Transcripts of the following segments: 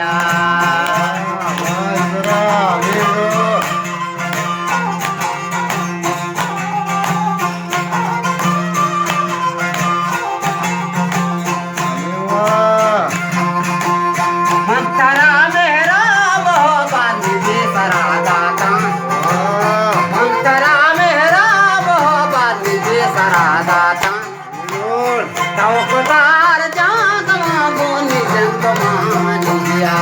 या मंतरा मेरा वो बांधी दे सरा दाता मंतरा मेरा वो बांधी दे सरा दाता चौकदार जागवा बोनी जंग मानिया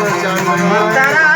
मंतरा